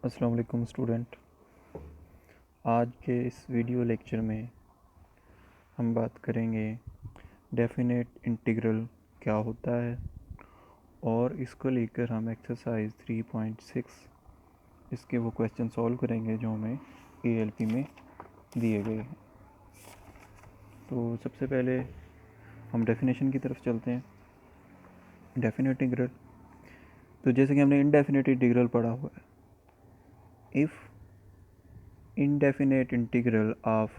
अस्सलाम वालेकुम स्टूडेंट। आज के इस वीडियो लेक्चर में हम बात करेंगे डेफिनेट इंटीग्रल क्या होता है और इसको लेकर हम एक्सरसाइज 3.6 इसके वो क्वेश्चन सॉल्व करेंगे जो हमें ALP में दिए गए हैं। तो सबसे पहले हम डेफिनेशन की तरफ चलते हैं। डेफिनेट इंटीग्रल, तो जैसे कि हमने इनडेफिनेट इंटीग्रल पढ़ा हुआ है, if indefinite integral of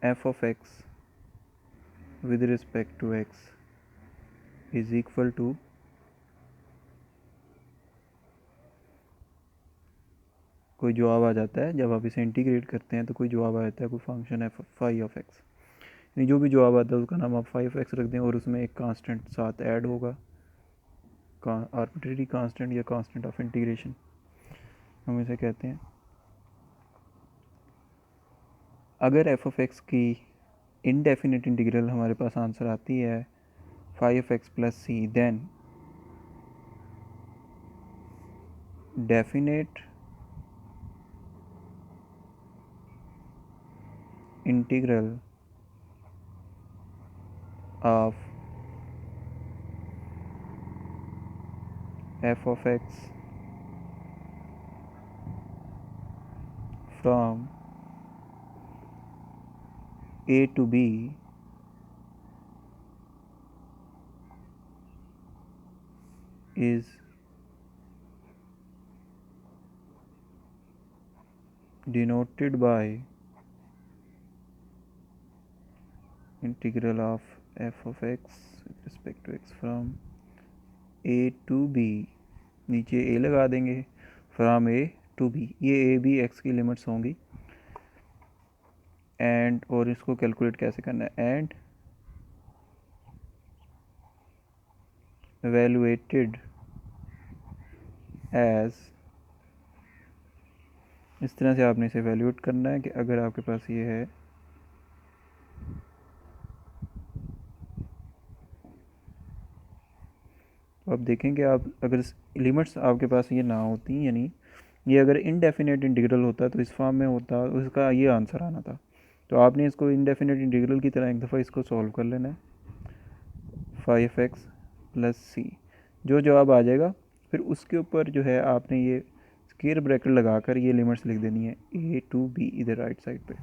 f of x with respect to x is equal to कोई जवाब आ जाता है जब आप इसे इंटीग्रेट करते हैं तो कोई जवाब आ जाता है, कोई फंक्शन है फाई ऑफ एक्स, यानी जो भी जवाब आता है उसका नाम आप फाई ऑफ एक्स रख दें और उसमें एक कांस्टेंट साथ ऐड होगा, आर्बिट्रेरी कांस्टेंट या कांस्टेंट ऑफ इंटीग्रेशन हम इसे कहते हैं। अगर एफ ऑफ एक्स की इनडेफिनेट इंटीग्रल हमारे पास आंसर आती है phi of x plus c, then definite integral of f of x from a to b is denoted by integral of f of x with respect to x from a to b, नीचे a लगा देंगे, from a to b, ये a b x की limits होंगी, and और इसको calculate कैसे करना है, एंड evaluated as, इस तरह से आपने इसे evaluate करना है कि अगर आपके पास ये है तो आप देखें कि आप अगर लिमिट्स आपके पास ये ना होती, यानी ये अगर इनडेफिनेट इंटीग्रल होता तो इस फॉर्म में होता, उसका ये आंसर आना था। तो आपने इसको इनडेफिनेट इंटीग्रल की तरह एक दफ़ा इसको सॉल्व कर लेना है, फाई ऑफ एक्स प्लस सी, जो जवाब आ जाएगा फिर उसके ऊपर जो है आपने ये स्क्वायर ब्रैकेट लगाकर ये लिमिट्स लिख देनी है a to b इधर राइट साइड पे।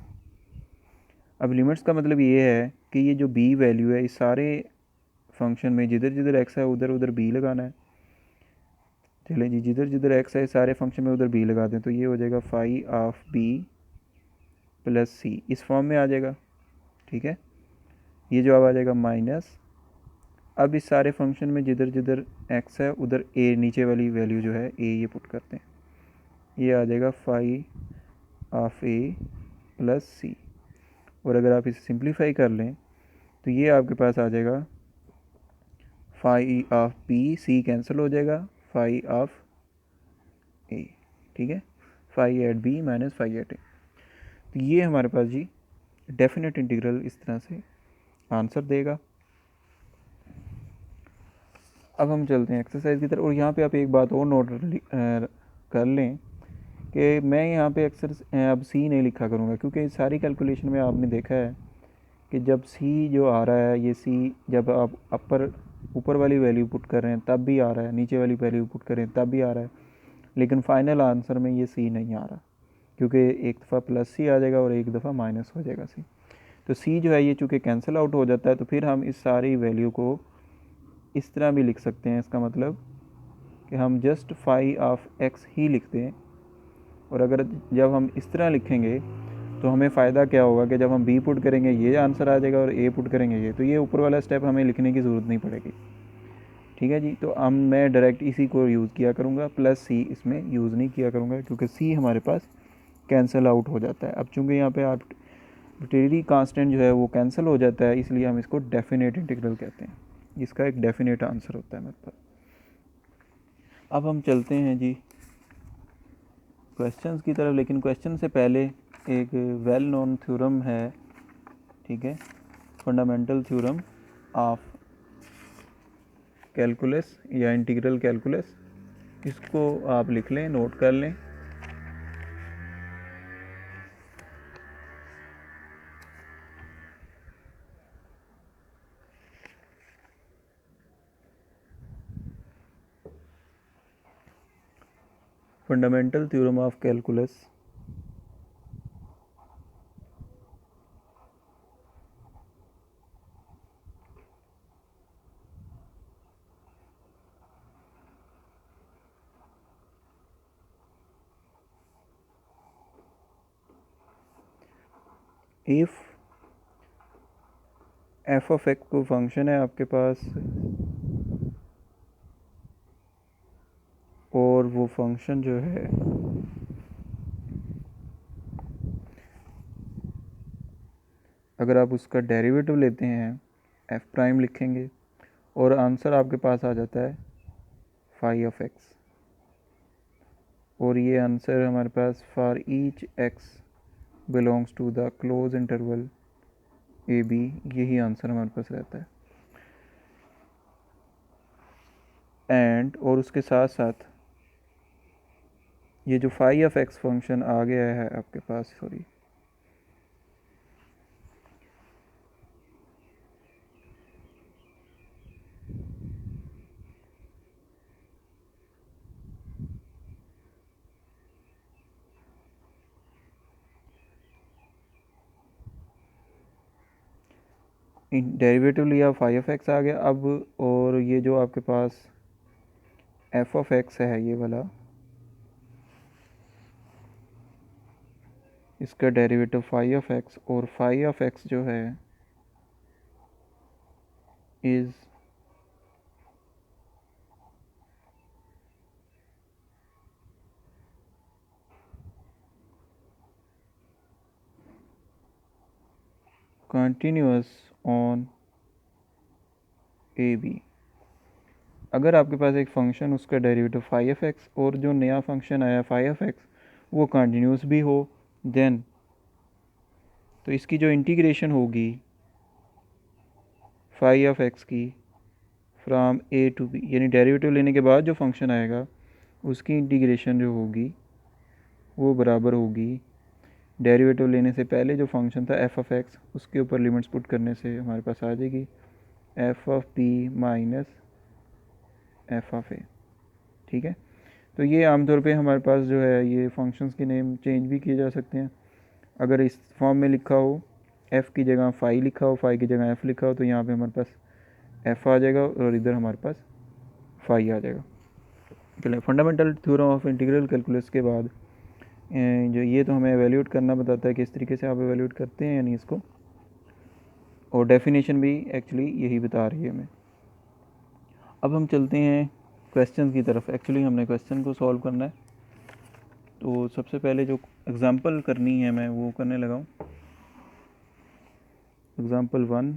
अब लिमिट्स का मतलब ये है कि ये जो b वैल्यू है इस सारे फंक्शन में जिधर जिधर x है उधर उधर b लगाना है। चलें जी, जिधर जिधर x है सारे फंक्शन में उधर b लगा दें, तो ये हो जाएगा फाई ऑफ b प्लस सी, इस फॉर्म में आ जाएगा। ठीक है, ये जवाब आ जाएगा माइनस, अब इस सारे फंक्शन में जिधर जिधर x है उधर a, नीचे वाली वैल्यू जो है a ये पुट करते हैं, ये आ जाएगा फाई ऑफ a प्लस सी, और अगर आप इसे सिंप्लीफाई कर लें तो ये आपके पास आ जाएगा phi of b, c cancel हो जाएगा, फाई ऑफ a, ठीक है, phi at b minus phi at a। तो ये हमारे पास जी डेफिनेट इंटीग्रल इस तरह से आंसर देगा। अब हम चलते हैं एक्सरसाइज की तरफ, और यहाँ पे आप एक बात और नोट कर लें कि मैं यहाँ पे अक्सर अब सी नहीं लिखा करूँगा, क्योंकि सारी कैलकुलेशन में आपने देखा है कि जब सी जो आ रहा है, ये सी जब आप ऊपर वाली वैल्यू पुट कर रहे हैं तब भी आ रहा है, नीचे वाली वैल्यू पुट कर रहे हैं तब भी आ रहा है, लेकिन फाइनल आंसर में ये सी नहीं आ रहा, क्योंकि एक दफ़ा प्लस सी आ जाएगा और एक दफ़ा माइनस हो जाएगा सी। तो सी जो है ये चूँकि कैंसिल आउट हो जाता है, तो फिर हम इस सारी वैल्यू को इस तरह भी लिख सकते हैं। इसका मतलब कि हम जस्ट फाई ऑफ एक्स ही लिखते हैं, और अगर जब हम इस तरह लिखेंगे तो हमें फ़ायदा क्या होगा कि जब हम बी पुट करेंगे ये आंसर आ जाएगा और ए पुट करेंगे ये, तो ये ऊपर वाला स्टेप हमें लिखने की ज़रूरत नहीं पड़ेगी। ठीक है जी, तो अब मैं डायरेक्ट इसी को यूज़ किया करूँगा, प्लस सी इसमें यूज़ नहीं किया करूँगा, क्योंकि सी हमारे पास कैंसिल आउट हो जाता है। अब चूँकि यहाँ पे आर्बिट्रेरी कांस्टेंट जो है वो कैंसिल हो जाता है, इसलिए हम इसको डेफिनेट इंटीग्रल कहते हैं, इसका एक डेफिनेट आंसर होता है मेरे पास। अब हम चलते हैं जी क्वेश्चंस की तरफ, लेकिन क्वेश्चन से पहले एक वेल नोन थ्योरम है, ठीक है, फंडामेंटल थ्योरम ऑफ कैलकुलस या इंटीग्रल कैलकुलस, इसको आप लिख लें, नोट कर लें। Fundamental theorem of calculus. If F of x को फंक्शन है आपके पास और वो फंक्शन जो है अगर आप उसका डेरिवेटिव लेते हैं एफ प्राइम लिखेंगे और आंसर आपके पास आ जाता है फाई ऑफ एक्स, और ये आंसर हमारे पास for each x belongs to the close interval a b, यही आंसर हमारे पास रहता है। एंड और उसके साथ साथ ये जो फाई ऑफ एक्स फंक्शन आ गया है आपके पास, सॉरी डेरिवेटिव लिया, फाई ऑफ एक्स आ गया अब, और ये जो आपके पास एफ ऑफ एक्स है ये वाला, इसका डेरिवेटिव फाई ऑफ एक्स, और फाई ऑफ एक्स जो है is continuous on a b. अगर आपके पास एक फंक्शन उसका डेरिवेटिव फाई एफ एक्स और जो नया फंक्शन आया फाई एफ एक्स वो कंटिन्यूस भी हो, देन तो इसकी जो इंटीग्रेशन होगी फाई एफ एक्स की फ्राम ए टू बी, यानी डेरिवेटिव लेने के बाद जो फंक्शन आएगा उसकी इंटीग्रेशन जो होगी वो बराबर होगी डेरिवेटिव लेने से पहले जो फंक्शन था एफ ऑफ एक्स, उसके ऊपर लिमिट्स पुट करने से हमारे पास आ जाएगी f of p minus f of a. ठीक है, तो ये आमतौर पे हमारे पास जो है ये फंक्शंस के नेम चेंज भी किए जा सकते हैं। अगर इस फॉर्म में लिखा हो एफ़ की जगह फाई लिखा हो, फाई की जगह एफ़ लिखा हो, तो यहाँ पे हमारे पास एफ़ आ जाएगा और इधर हमारे पास फाई आ जाएगा। चलिए, fundamental theorem of integral calculus के बाद जो ये तो हमें एवेल्यूट करना बताता है कि इस तरीके से आप एवेल्यूट करते हैं यानी इसको, और डेफिनेशन भी एक्चुअली यही बता रही है हमें। अब हम चलते हैं क्वेश्चन की तरफ। एक्चुअली हमने क्वेश्चन को सॉल्व करना है, तो सबसे पहले जो एग्ज़ाम्पल करनी है मैं वो करने लगा हूँ। एग्ज़ाम्पल 1,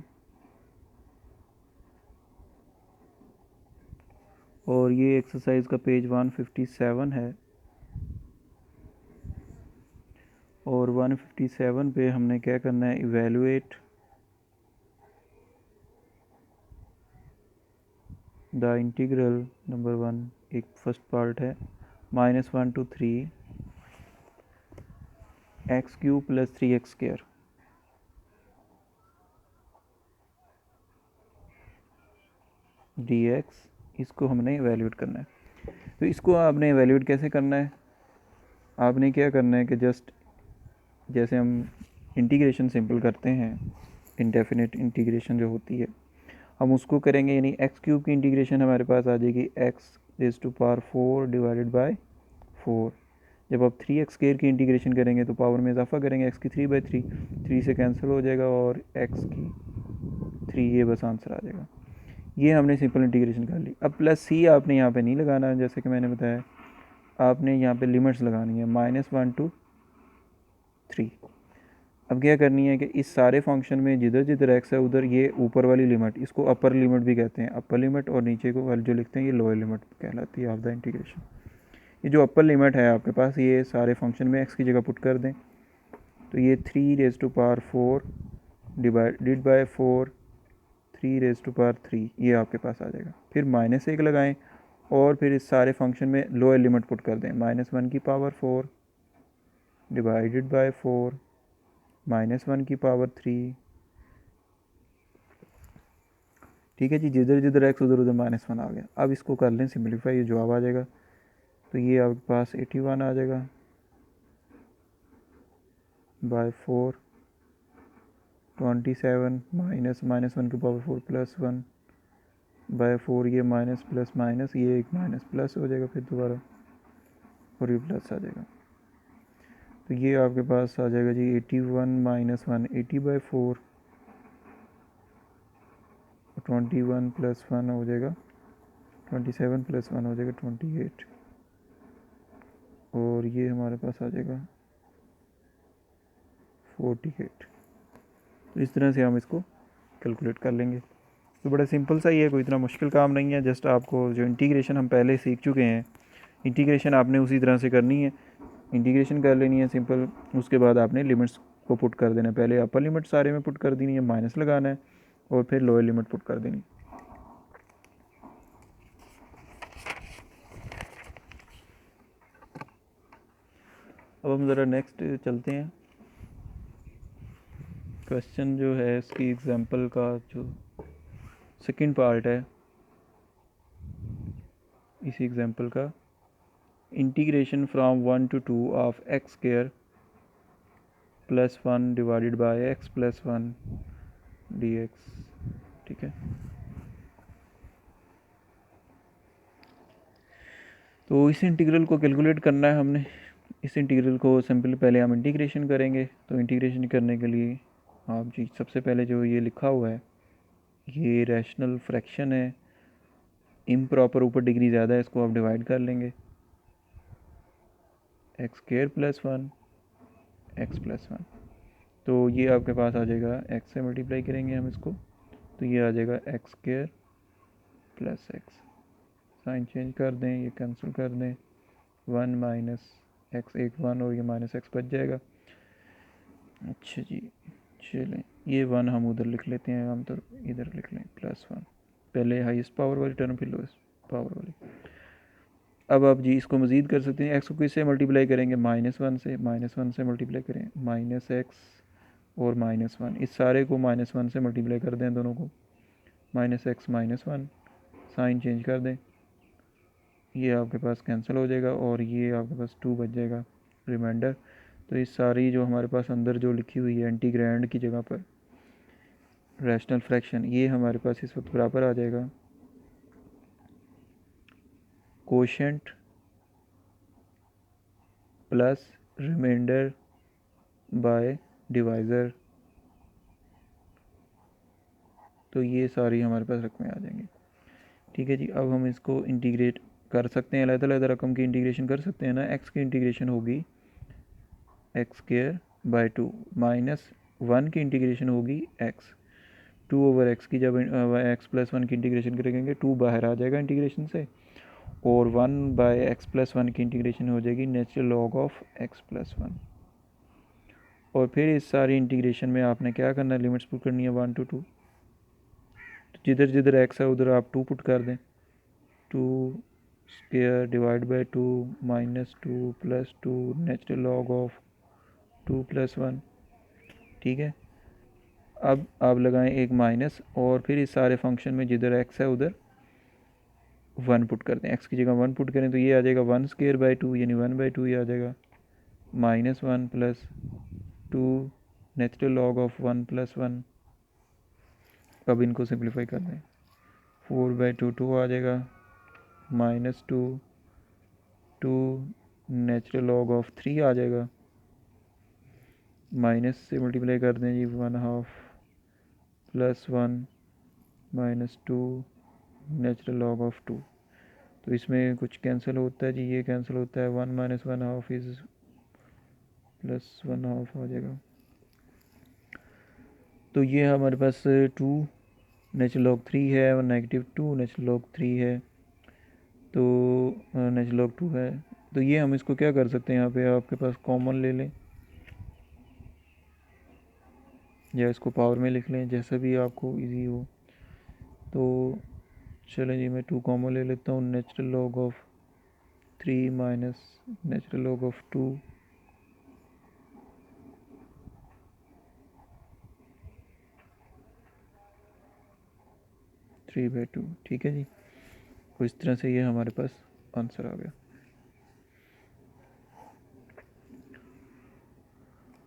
और ये एक्सरसाइज का पेज 157 है, और 157 पे हमने क्या करना है, इवेलुएट द इंटीग्रल नंबर 1, एक फर्स्ट पार्ट है -1 to 3 x³ + 3x² dx, इसको हमने इवेल्यूएट करना है। तो इसको आपने इवेल्यूएट कैसे करना है, आपने क्या करना है कि जस्ट जैसे हम इंटीग्रेशन सिंपल करते हैं, इंडेफिनिट इंटीग्रेशन जो होती है हम उसको करेंगे, यानी x³ की इंटीग्रेशन हमारे पास आ जाएगी x⁴ डिवाइडेड बाय 4। जब आप 3x² की इंटीग्रेशन करेंगे तो पावर में इजाफा करेंगे, x की 3/3, 3 से कैंसिल हो जाएगा और x की 3, ये बस आंसर आ जाएगा। ये हमने सिंपल इंटीग्रेशन कर ली। अब प्लस सी आपने यहाँ पे नहीं लगाना है, जैसे कि मैंने बताया आपने यहाँ पे लिमिट्स लगानी है -1 to 3। अब क्या करनी है कि इस सारे फंक्शन में जिधर जिधर एक्स है उधर ये ऊपर वाली लिमिट, इसको अपर लिमिट भी कहते हैं, अपर लिमिट, और नीचे को वाली जो लिखते हैं ये लोअर लिमिट कहलाती है ऑफ द इंटीग्रेशन। ये जो अपर लिमिट है आपके पास, ये सारे फंक्शन में एक्स की जगह पुट कर दें, तो ये 3⁴ डिवाइडेड बाय 4 3⁻³ ये आपके पास आ जाएगा। फिर -1 लगाएं और फिर इस सारे फंक्शन में लोअर लिमिट पुट कर दें, -1 की पावर 4 डिवाइडेड बाय 4 -1 की पावर 3। ठीक है जी, जिधर जिधर x उधर उधर -1 आ गया। अब इसको कर लें सिंप्लीफाई, ये जवाब आ जाएगा। तो ये आपके पास 81 आ जाएगा बाय 4 27 -1 की पावर 4 +1 बाय 4, ये माइनस प्लस माइनस, ये एक माइनस प्लस हो जाएगा फिर दोबारा, और ये प्लस आ जाएगा। तो ये आपके पास आ जाएगा जी 81 -1 80/4, 21 + 1 हो जाएगा 27 + 1 हो जाएगा 28, और ये हमारे पास आ जाएगा 48। तो इस तरह से हम इसको कैलकुलेट कर लेंगे। तो बड़ा सिंपल सा ही है, कोई इतना मुश्किल काम नहीं है। जस्ट आपको जो इंटीग्रेशन हम पहले सीख चुके हैं, इंटीग्रेशन आपने उसी तरह से करनी है, इंटीग्रेशन कर लेनी है सिंपल। उसके बाद आपने लिमिट्स को पुट कर देना है। पहले अपर लिमिट सारे में पुट कर देनी है, माइनस लगाना है, और फिर लोअर लिमिट पुट कर देनी। अब हम ज़रा नेक्स्ट चलते हैं। क्वेश्चन जो है इसकी एग्जांपल का जो सेकंड पार्ट है इसी एग्जांपल का, integration from 1 to 2 of x square +1 divided by x + 1 dx। ठीक है, तो इस इंटीग्रल को कैलकुलेट करना है हमने। इस इंटीग्रल को सिंपल पहले हम इंटीग्रेशन करेंगे। तो इंटीग्रेशन करने के लिए आप जी सबसे पहले जो ये लिखा हुआ है ये रैशनल फ्रैक्शन है, इम्प्रॉपर ऊपर डिग्री ज़्यादा है, इसको आप डिवाइड कर लेंगे, x² + 1 x + 1। तो ये आपके पास आ जाएगा, x से मल्टीप्लाई करेंगे हम इसको, तो ये आ जाएगा x² + x। साइन चेंज कर दें, ये कैंसिल कर दें, 1 - x, एक 1 और ये -x बच जाएगा। अच्छा जी, चलें ये 1 हम उधर लिख लेते हैं, हम तो इधर लिख लें +1, पहले हाईएस्ट पावर वाली टर्म फिर लोएस्ट पावर वाली। अब आप जी इसको मज़ीद कर सकते हैं, x को किससे मल्टीप्लाई करेंगे, -1 से मल्टीप्लाई करें, -x और -1, इस सारे को -1 से मल्टीप्लाई कर दें दोनों को, -x -1, साइन चेंज कर दें, ये आपके पास कैंसिल हो जाएगा, और ये आपके पास 2 बच जाएगा रिमाइंडर। तो इस सारी जो हमारे पास अंदर जो लिखी हुई है इंटीग्रैंड की जगह पर रैशनल फ्रैक्शन, ये हमारे पास इस वक्त बराबर आ जाएगा quotient plus remainder by divisor. तो ये सारी हमारे पास रकमें आ जाएंगी। ठीक है जी, अब हम इसको इंटीग्रेट कर सकते हैं, अलग-अलग रकम की इंटीग्रेशन कर सकते हैं ना। x की इंटीग्रेशन होगी x²/2, -1 की इंटीग्रेशन होगी x 2/x की, जब x + 1 की इंटीग्रेशन करेंगे 2 बाहर आ जाएगा इंटीग्रेशन से, और 1/x + 1 की इंटीग्रेशन हो जाएगी नेचुरल लॉग ऑफ x + 1। और फिर इस सारी इंटीग्रेशन में आपने क्या करना है, लिमिट्स पुट करनी है 1 to 2। तो जिधर जिधर x है उधर आप 2 पुट कर दें, 2² divide by 2 -2 + 2 natural log of 2 + 1। ठीक है, अब आप लगाएं एक माइनस, और फिर इस सारे फंक्शन में जिधर x है उधर 1 पुट कर दें, x की जगह 1 पुट करें, तो ये आ जाएगा 1²/2 यानी 1/2 ये आ जाएगा, -1 + 2 नेचुरल लॉग ऑफ 1 + 1। अब इनको सिंप्लीफाई कर दें, 4/2 2 आ जाएगा, -2 2 नेचुरल लॉग ऑफ 3 आ जाएगा, माइनस से मल्टीप्लाई कर दें जी 1/2 + 1 -2 नेचुरल लॉग ऑफ 2। तो इसमें कुछ कैंसिल होता है जी, ये कैंसिल होता है, 1 - 1/2 इज़ +1/2 आ जाएगा। तो ये हमारे पास 2 नेचुरल लॉग 3 है और -2 नेचुरल लॉग 3 है, तो नेचुरल लॉग 2 है। तो ये हम इसको क्या कर सकते हैं, यहाँ पे आपके पास कॉमन ले लें या इसको पावर में लिख लें, जैसा भी आपको इजी हो। तो चलें जी, मैं 2 कॉमन ले लेता हूँ। Natural log of 3 minus natural log of 2 3/2। ठीक है जी, तो इस तरह से ये हमारे पास आंसर आ गया।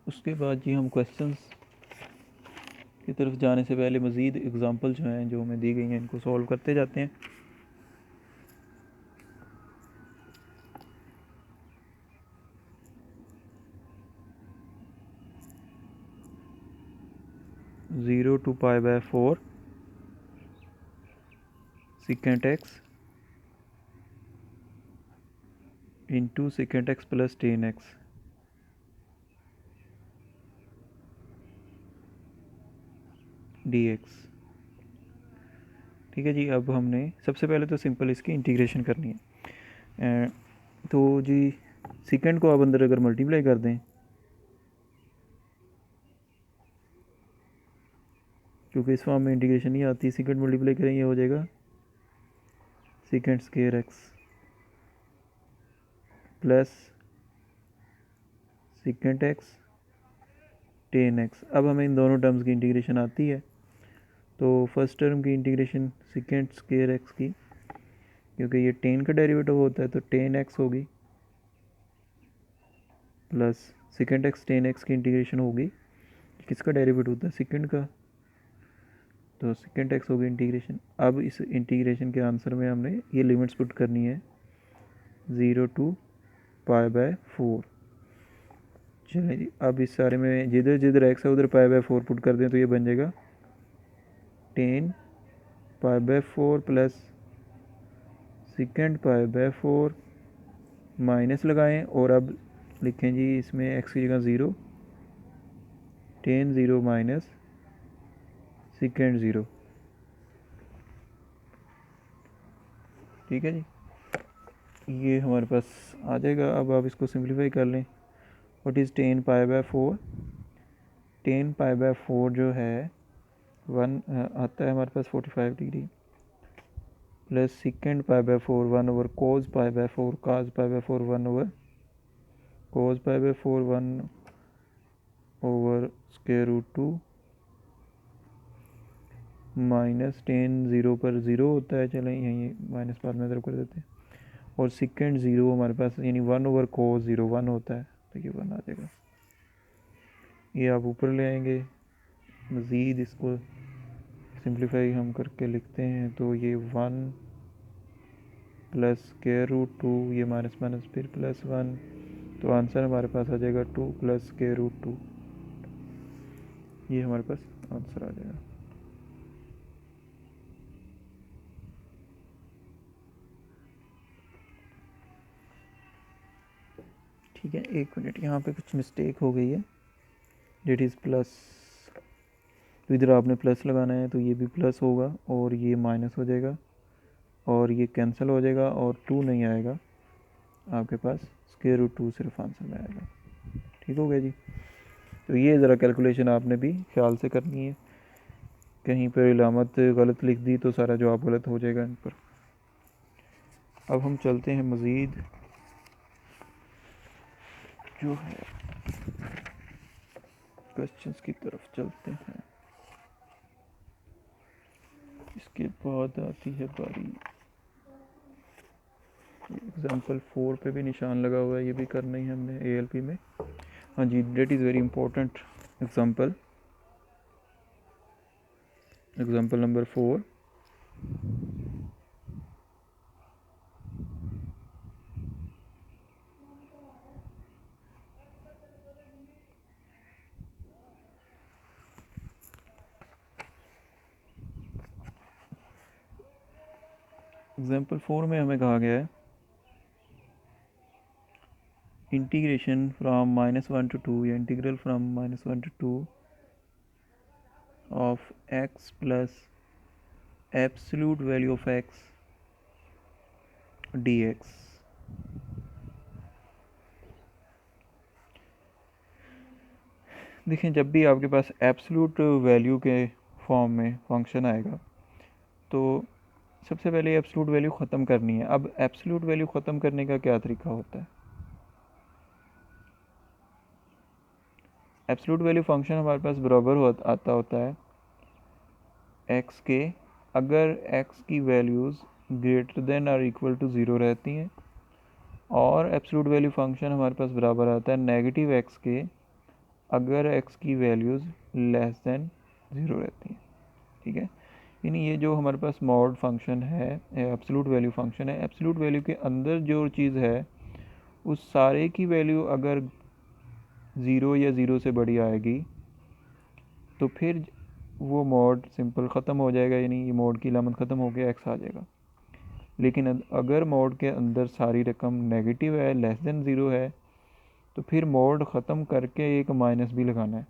उसके बाद जी हम क्वेश्चंस की तरफ जाने से पहले मज़ीद एग्ज़ाम्पल जो हैं जो हमें दी गई हैं इनको सॉल्व करते जाते हैं। Zero to π/4 secant x into secant x plus tan x dx। ठीक है जी, अब हमने सबसे पहले तो सिंपल इसकी इंटीग्रेशन करनी है। तो जी सेकेंड को आप अंदर अगर मल्टीप्लाई कर दें, क्योंकि इस फॉर्म में इंटीग्रेशन नहीं आती, सेकेंड मल्टीप्लाई करें ये हो जाएगा second square x plus second x ten x. अब हमें इन दोनों टर्म्स की इंटीग्रेशन आती है। तो फर्स्ट टर्म की इंटीग्रेशन सेकेंड स्क्वायर एक्स की, क्योंकि ये टेन का डेरिवेटिव होता है तो टेन एक्स होगी, plus second x ten x की इंटीग्रेशन होगी, किसका डेरिवेटिव होता है सेकेंड का, तो सेकेंड एक्स होगी इंटीग्रेशन। अब इस इंटीग्रेशन के आंसर में हमने ये लिमिट्स पुट करनी है 0 टू π/4। चलिए जी, अब इस सारे में जिधर जिधर एक्स है उधर π/4 पुट कर दें तो ये बन जाएगा 10 π/4 प्लस सेकेंड π/4 माइनस लगाएं और अब लिखें जी इसमें एक्स की जगह 0, 10 0 माइनस सेकेंड 0। ठीक है जी, ये हमारे पास आ जाएगा। अब आप इसको सिंप्लीफाई कर लें। What is 10 π/4? 10 π/4 जो है वन आता है हमारे पास 45 डिग्री, प्लस सेकेंड π/4 1 ओवर कोस π/4 काज π/4 1 ओवर कोस π/4 1 ओवर स्क्वायर रूट 2 माइनस 10 0 पर 0 होता है, चलें यहीं माइनस बाद में तरफ कर देते हैं, और सेकेंड 0 हमारे पास यानी 1 ओवर कोस 0 1 होता है, तो ये 1 आ जाएगा। ये आप ऊपर ले आएंगे, मज़ीद इसको सिंप्लीफाई हम करके लिखते हैं तो ये 1 प्लस स्क्वायर रूट 2, ये माइनस माइनस फिर प्लस 1, तो आंसर हमारे पास आ जाएगा 2 प्लस स्क्वायर रूट 2। ये हमारे पास आंसर आ जाएगा। ठीक है, एक मिनट, यहाँ पे कुछ मिस्टेक हो गई है। डेट इज़ प्लस, तो इधर आपने प्लस लगाना है तो ये भी प्लस होगा और ये माइनस हो जाएगा और ये कैंसिल हो जाएगा और 2 नहीं आएगा आपके पास, स्क्वायर रूट 2 सिर्फ आंसर में आएगा। ठीक हो गया जी, तो ये ज़रा कैलकुलेशन आपने भी ख्याल से करनी है, कहीं पर इलामत गलत लिख दी तो सारा जवाब गलत हो जाएगा इन पर। अब हम चलते हैं मज़ीद जो है क्वेश्चंस की तरफ चलते हैं। इसके बाद आती है बारी एग्जाम्पल 4 पे भी निशान लगा हुआ है, ये भी करना ही हमने ALP में। हाँ जी, that is very important example, example number 4। Example 4 में हमें कहा गया है इंटीग्रेशन फ्राम -1 to 2 या integral from -1 to 2 of x plus absolute value of x dx। देखें, जब भी आपके पास एब्सोल्यूट वैल्यू के फॉर्म में फंक्शन आएगा तो सबसे पहले एब्सोल्यूट वैल्यू ख़त्म करनी है। अब एब्सोल्यूट वैल्यू ख़त्म करने का क्या तरीका होता है? एब्सोल्यूट वैल्यू फंक्शन हमारे पास बराबर आता होता है एक्स के, अगर एक्स की वैल्यूज़ ग्रेटर देन और इक्वल टू ज़ीरो रहती हैं, और एब्सोल्यूट वैल्यू फंक्शन हमारे पास बराबर आता है नेगेटिव एक्स के, अगर एक्स की वैल्यूज़ लेस देन ज़ीरो रहती हैं। ठीक है, यानी ये जो हमारे पास मॉड फंक्शन है, एब्सोल्यूट वैल्यू फंक्शन है, एब्सोल्यूट वैल्यू के अंदर जो चीज़ है उस सारे की वैल्यू अगर ज़ीरो या ज़ीरो से बड़ी आएगी तो फिर वो मॉड सिंपल ख़त्म हो जाएगा, यानी ये मॉड की लामत ख़त्म हो गया, एक्स आ जाएगा। लेकिन अगर मॉड के अंदर सारी रकम नेगेटिव है, लेस देन ज़ीरो है, तो फिर मॉड ख़त्म करके एक माइनस भी लगाना है।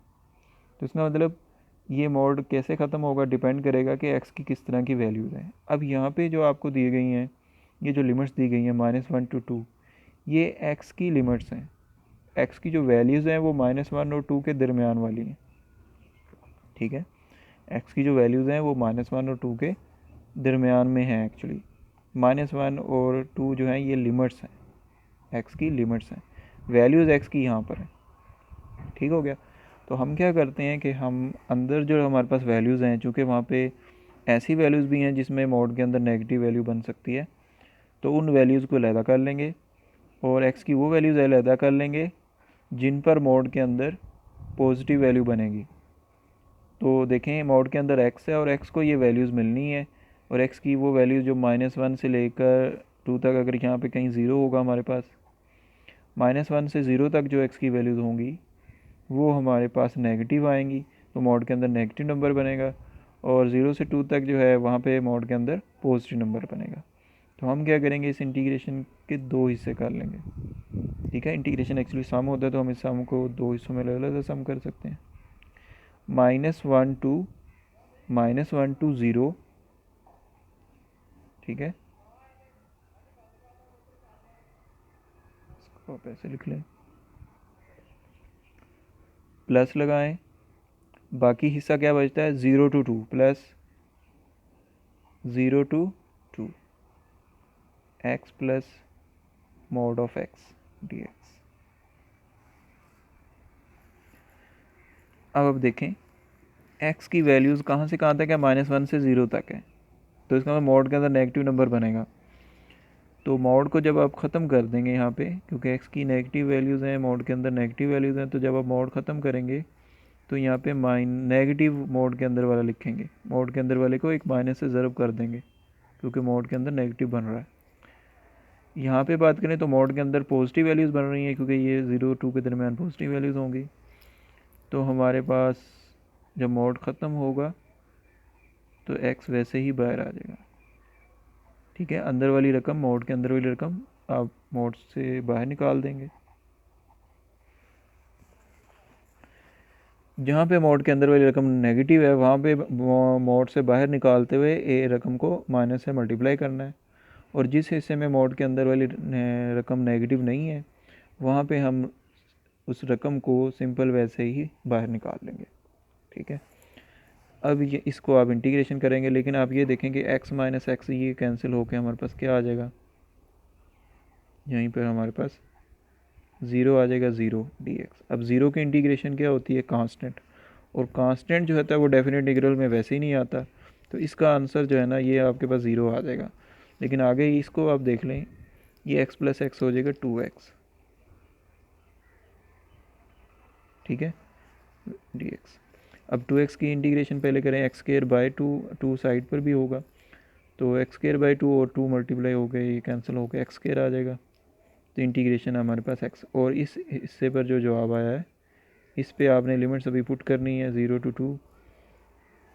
तो इसका मतलब ये मॉड कैसे ख़त्म होगा डिपेंड करेगा कि एक्स की किस तरह की वैल्यूज़ हैं। अब यहाँ पे जो आपको दी गई हैं, ये जो लिमिट्स दी गई हैं -1 to 2, ये एक्स की लिमिट्स हैं। एक्स की जो वैल्यूज़ हैं वो -1 और 2 के दरमियान वाली हैं। ठीक है, एक्स की जो वैल्यूज़ हैं वो -1 और 2 के दरमियान में हैं। एक्चुअली -1 और 2 जो हैं ये लिमिट्स हैं, एक्स की लिमिट्स हैं, वैल्यूज़ एक्स की यहाँ पर है। ठीक हो गया। तो हम क्या करते हैं कि हम अंदर जो हमारे पास वैल्यूज़ हैं, चूँकि वहाँ पे ऐसी वैल्यूज़ भी हैं जिसमें मॉड के अंदर नेगेटिव वैल्यू बन सकती है, तो उन वैल्यूज़ को अलहदा कर लेंगे और एक्स की वो वैल्यूज़ अलहदा कर लेंगे जिन पर मॉड के अंदर पॉजिटिव वैल्यू बनेगी। तो देखें मॉड के अंदर एक्स है और एक्स को ये वैल्यूज़ मिलनी है, और एक्स की वो वैल्यू जो -1 से लेकर 2 तक, अगर यहाँ पे कहीं ज़ीरो होगा हमारे पास, -1 से 0 तक जो एक्स की वैल्यूज़ होंगी वो हमारे पास नेगेटिव आएंगी, तो मॉड के अंदर नेगेटिव नंबर बनेगा, और 0 से 2 तक जो है वहाँ पे मॉड के अंदर पॉजिटिव नंबर बनेगा। तो हम क्या करेंगे, इस इंटीग्रेशन के दो हिस्से कर लेंगे। ठीक है, इंटीग्रेशन एक्चुअली सम होता है, तो हम इस सम को दो हिस्सों में अलग अलग सम कर सकते हैं। -1 to 0, ठीक है, इसको आप ऐसे लिख लें, प्लस लगाएं, बाकी हिस्सा क्या बचता है 0 to 2 plus 0 to 2 x plus mod of x dx। अब देखें x की वैल्यूज़ कहाँ से कहाँ तक है, -1 से 0 तक है, तो इसका मतलब मॉड के अंदर नेगेटिव नंबर बनेगा। तो मॉड को जब आप ख़त्म कर देंगे यहाँ पे, क्योंकि x की नेगेटिव वैल्यूज़ हैं, मॉड के अंदर नेगेटिव वैल्यूज़ हैं, तो जब आप मॉड ख़त्म करेंगे तो यहाँ पे नेगेटिव मोड के अंदर वाला लिखेंगे, मोड के अंदर वाले को एक माइनस से ज़रब कर देंगे, क्योंकि मोड के अंदर नेगेटिव बन रहा है। यहाँ पे बात करें तो मोड के अंदर पॉजिटिव वैल्यूज़ बन रही हैं, क्योंकि ये 0 2 के दरमियान पॉजिटिव वैल्यूज़ होंगी। तो हमारे पास जब मोड ख़त्म होगा तो x वैसे ही बाहर आ जाएगा। ठीक है, अंदर वाली रकम, मोड के अंदर वाली रकम आप मोड से बाहर निकाल देंगे। जहाँ पे मोड के अंदर वाली रकम नेगेटिव है वहाँ पे मोड से बाहर निकालते हुए ए रकम को माइनस से मल्टीप्लाई करना है, और जिस हिस्से में मोड के अंदर वाली रकम नेगेटिव नहीं है वहाँ पे हम उस रकम को सिंपल वैसे ही बाहर निकाल लेंगे। ठीक है, अब ये इसको आप इंटीग्रेशन करेंगे, लेकिन आप ये देखेंगे x माइनस एक्स ये कैंसिल होकर हमारे पास क्या आ जाएगा, यहीं पर हमारे पास 0 आ जाएगा, 0 dx। अब 0 की इंटीग्रेशन क्या होती है, कांस्टेंट, और कांस्टेंट जो होता है वो डेफिनेट इंटीग्रल में वैसे ही नहीं आता, तो इसका आंसर जो है ना ये आपके पास 0 आ जाएगा। लेकिन आगे इसको आप देख लें, ये x प्लस एक्स हो जाएगा 2x। ठीक है, dx। अब 2x की इंटीग्रेशन पहले करें, x² 2 साइड पर भी होगा, तो x² 2 और 2 मल्टीप्लाई हो गए, ये कैंसिल हो गए, x² आ जाएगा। तो इंटीग्रेशन हमारे पास x, और इस हिस्से पर जो जवाब आया है इस पे आपने लिमिट्स अभी पुट करनी है 0 to 2।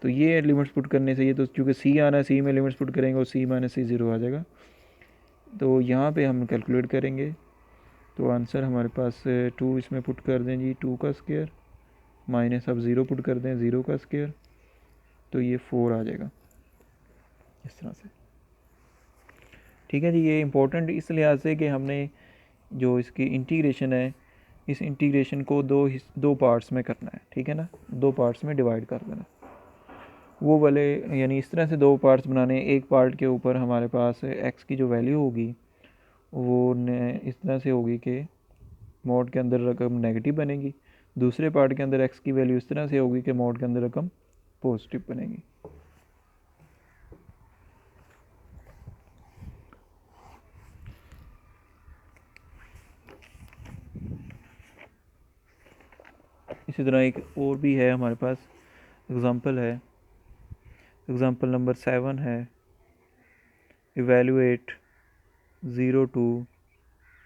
तो ये लिमिट्स पुट करने से ये तो चूँकि c आना है, c में लिमिट्स पुट करेंगे और c माइनस c 0 आ जाएगा। तो यहाँ पे हम कैलकुलेट करेंगे, तो आंसर हमारे पास 2 इसमें पुट कर दें जी, 2 का स्क्वायर माइनस अब 0 पुट कर दें, 0 का स्क्वायर, तो ये 4 आ जाएगा इस तरह से। ठीक है जी, ये इम्पोर्टेंट इस लिहाज से कि हमने जो इसकी इंटीग्रेशन है, इस इंटीग्रेशन को दो पार्ट्स में करना है। ठीक है ना, दो पार्ट्स में डिवाइड कर देना। वो वाले, यानी इस तरह से दो पार्ट्स बनाने, एक पार्ट के ऊपर हमारे पास एक्स की जो वैल्यू होगी वो इस तरह से होगी कि मोड के अंदर रकम नेगेटिव बनेगी, दूसरे पार्ट के अंदर एक्स की वैल्यू इस तरह से होगी कि मोड के अंदर रकम पॉजिटिव बनेगी। इसी तरह एक और भी है हमारे पास एग्ज़ाम्पल है, एग्ज़ाम्पल नंबर 7 है, evaluate 0 to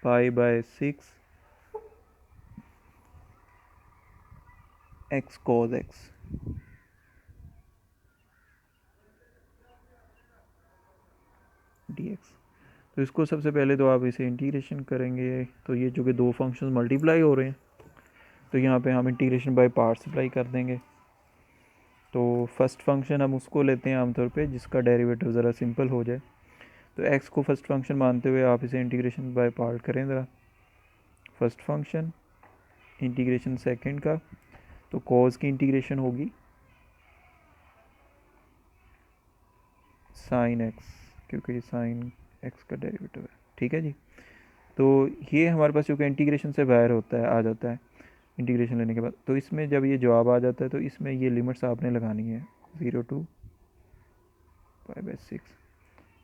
pi by 6 x cos x। dx। तो इसको सबसे पहले तो आप इसे इंटीग्रेशन करेंगे, तो ये जो कि दो फंक्शंस मल्टीप्लाई हो रहे हैं, तो यहाँ पे हम इंटीग्रेशन बाय पार्ट्स अप्लाई कर देंगे। तो फर्स्ट फंक्शन हम उसको लेते हैं आमतौर पे जिसका डेरिवेटिव ज़रा सिंपल हो जाए। तो x को फर्स्ट फंक्शन मानते हुए आप इसे इंटीग्रेशन बाय पार्ट करें ज़रा। फर्स्ट फंक्शन इंटीग्रेशन सेकंड का, तो cos की इंटीग्रेशन होगी साइन x, क्योंकि साइन x का डेरिवेटिव है, ठीक है जी। तो ये हमारे पास चूँकि इंटीग्रेशन से बाहर होता है, आ जाता है इंटीग्रेशन लेने के बाद, तो इसमें जब ये जवाब आ जाता है तो इसमें ये लिमिट्स आपने लगानी है 0 to पाई बाय 6,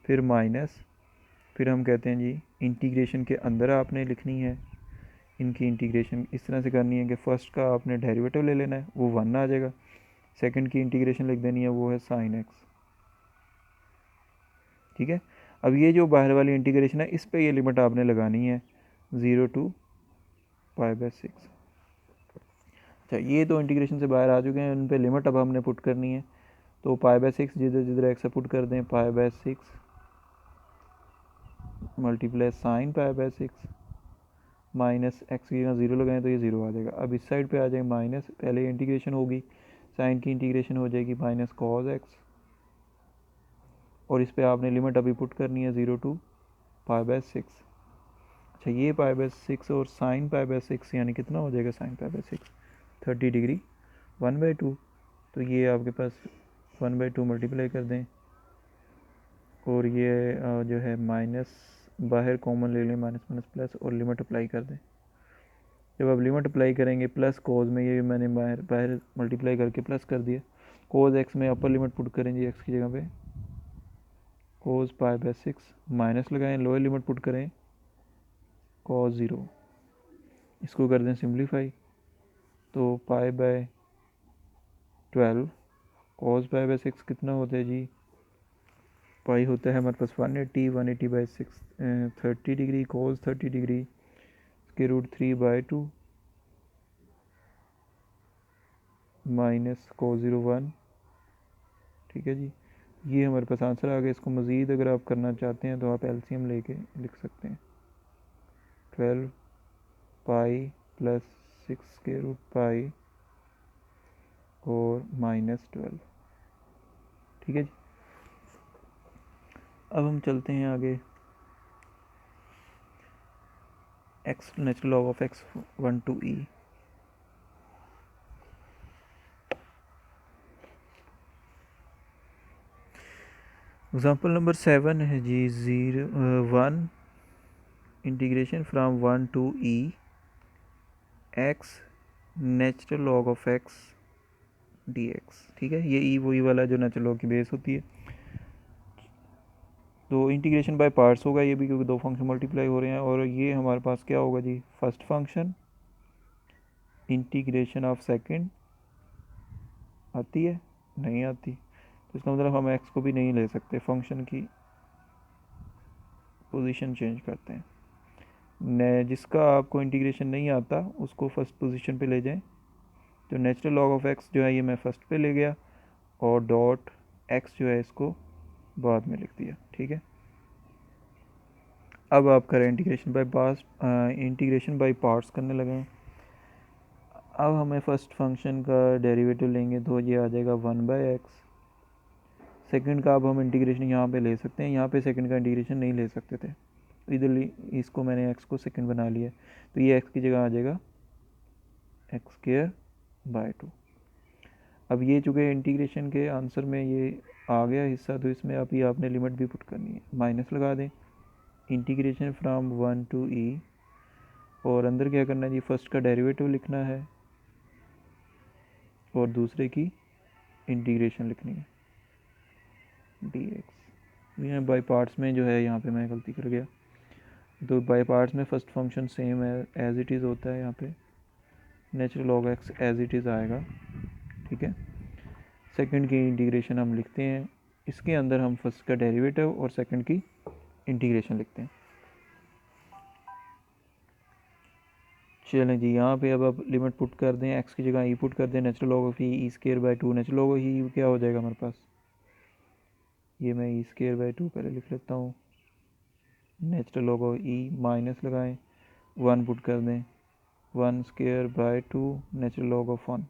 फिर माइनस, फिर हम कहते हैं जी इंटीग्रेशन के अंदर आपने लिखनी है, इनकी इंटीग्रेशन इस तरह से करनी है कि फ़र्स्ट का आपने डेरिवेटिव ले लेना है, वो 1 आ जाएगा, सेकंड की इंटीग्रेशन लिख देनी है, वो है साइन एक्स, ठीक है। अब ये जो बाहर वाली इंटीग्रेशन है इस पे ये लिमिट आपने लगानी है 0 to पाई बाय 6। अच्छा, ये तो इंटीग्रेशन से बाहर आ चुके हैं, उन पे लिमिट अब हमने पुट करनी है। तो पाई बाय 6 जिधर जिधर एक्स पुट कर दें, pi by 6 multiply sine pi by 6 minus x की जगह 0 लगाएं तो ये 0 आ जाएगा। अब इस साइड पे आ जाए माइनस, पहले इंटीग्रेशन होगी, साइन की इंटीग्रेशन हो जाएगी माइनस कॉस एक्स, और इस पे आपने लिमिट अभी पुट करनी है 0 to पाई बाय 6। अच्छा, ये पाई बाय 6 और साइन पाई बाय 6 यानी कितना हो जाएगा साइन पाई बाय 6, 30 डिग्री 1/2। तो ये आपके पास 1/2 मल्टीप्लाई कर दें, और ये जो है माइनस बाहर कॉमन ले लें, माइनस माइनस प्लस, और लिमिट अप्लाई कर दें। जब आप लिमिट अप्लाई करेंगे प्लस कोज में, ये मैंने बाहर बाहर मल्टीप्लाई करके प्लस कर दिया, कोज एक्स में अपर लिमिट पुट करेंगे एक्स की जगह पे कोज पाई बाय 6, माइनस लगाएं, लोअर लिमिट पुट करें कोज 0, इसको कर दें सिंप्लीफाई, तो pi by 12 cause pi by 6 कितना होता है जी, पाई होता है हमारे पास 180, 180 बाई 6 30 डिग्री, कोस 30 डिग्री के रूट 3/2 माइनस कोस 0 1, ठीक है जी। ये हमारे पास आंसर आ गया। इसको मज़ीद अगर आप करना चाहते हैं तो आप एलसीएम लेके लिख सकते हैं, 12 पाई प्लस 6 के रूट पाई और माइनस 12, ठीक है जी। अब हम चलते हैं आगे, x natural log of x 1 to e। Example number 7 है जी 1 integration from 1 to e x natural log of x dx, ठीक है। ये ई वही वाला जो नेचुरल लॉग की बेस होती है। तो इंटीग्रेशन बाय पार्ट्स होगा ये भी, क्योंकि दो फंक्शन मल्टीप्लाई हो रहे हैं। और ये हमारे पास क्या होगा जी, first function integration of second आती है, नहीं आती, तो इसका मतलब हम एक्स को भी नहीं ले सकते, फंक्शन की पोजीशन चेंज करते हैं। जिसका आपको इंटीग्रेशन नहीं आता उसको फर्स्ट पोजीशन पे ले जाएं। तो नेचुरल लॉग ऑफ एक्स जो है ये मैं फर्स्ट पे ले गया, और डॉट एक्स जो है इसको बाद में लिख दिया, ठीक है। अब आप करें इंटीग्रेशन बाय पार्ट्स करने लगे। अब हमें फर्स्ट फंक्शन का डेरिवेटिव लेंगे तो ये आ जाएगा 1/x। सेकंड का अब हम इंटीग्रेशन यहाँ पे ले सकते हैं, यहाँ पे सेकंड का इंटीग्रेशन नहीं ले सकते थे, इधर इसको मैंने x को सेकंड बना लिया, तो ये x की जगह आ जाएगा x² बाय 2। अब ये चूँकि इंटीग्रेशन के आंसर में ये आ गया हिस्सा, तो इसमें अभी आपने लिमिट भी पुट करनी है, माइनस लगा दें, इंटीग्रेशन फ्राम 1 to e, और अंदर क्या करना है जी, फर्स्ट का डेरिवेटिव लिखना है और दूसरे की इंटीग्रेशन लिखनी है, dx। यहाँ बाई पार्ट्स में जो है यहाँ पे मैं गलती कर गया, तो बाई पार्ट्स में फर्स्ट फंक्शन सेम है एज इट इज़ होता है, यहाँ पे natural log x as it is आएगा, ठीक है। सेकंड की इंटीग्रेशन हम लिखते हैं, इसके अंदर हम फर्स्ट का डेरिवेटिव और सेकंड की इंटीग्रेशन लिखते हैं। चलें जी, यहाँ पे अब आप लिमिट पुट कर दें, एक्स की जगह ई पुट कर दें, natural log of e square by 2, natural log of e क्या हो जाएगा हमारे पास, ये मैं ई स्क्वायर बाई 2 पहले लिख लेता हूँ, natural log of E minus लगाएं, 1 पुट कर दें, 1 square by 2 natural log of 1,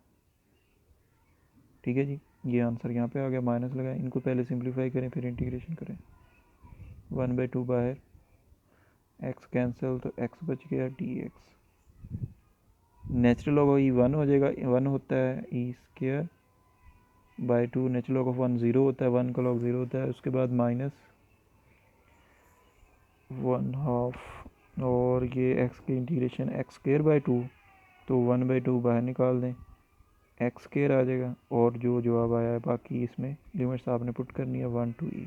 ठीक है जी। ये आंसर यहाँ पे आ गया, माइनस लगाएं, इनको पहले सिंप्लीफाई करें फिर इंटीग्रेशन करें, 1/2 बाहर, एक्स कैंसिल तो एक्स बच गया, d x. Natural log of e 1 हो जाएगा, 1 होता है e square by 2, natural log of 1 0 होता है, 1 का लॉग 0 होता है, उसके बाद माइनस 1/2, और ये एक्स की इंटीग्रेशन एक्स स्क्वायर बाई 2, तो 1/2 बाहर निकाल दें, एक्स स्क्वायर आ जाएगा, और जो जवाब आया है बाकी इसमें लिमिट्स आपने पुट करनी है 1 to e।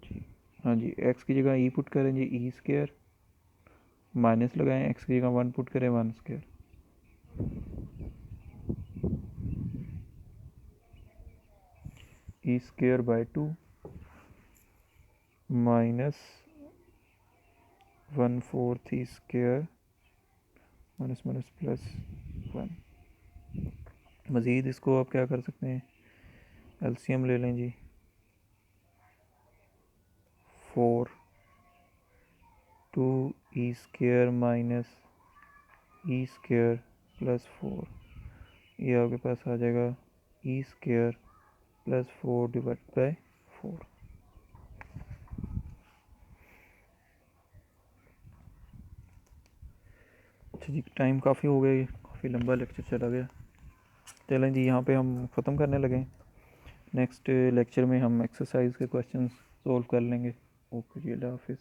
जी हाँ जी, एक्स की जगह ई पुट करें जी, ई स्क्वायर, माइनस लगाएं, एक्स की जगह 1 पुट करें, 1 square, E square by 2 minus 1/4 E square minus minus plus 1। मज़ीद इसको आप क्या कर सकते हैं, एलसीएम ले लें जी, 4 2 E square minus E square plus 4, ये आपके पास आ जाएगा E square plus 4 divide by 4। अच्छा जी, टाइम काफ़ी हो गया, काफ़ी लंबा लेक्चर चला गया, चलें जी यहाँ पे हम ख़त्म करने लगे, नेक्स्ट लेक्चर में हम एक्सरसाइज के क्वेश्चंस सॉल्व कर लेंगे। ओके जी, अल्लाह हाफिज़।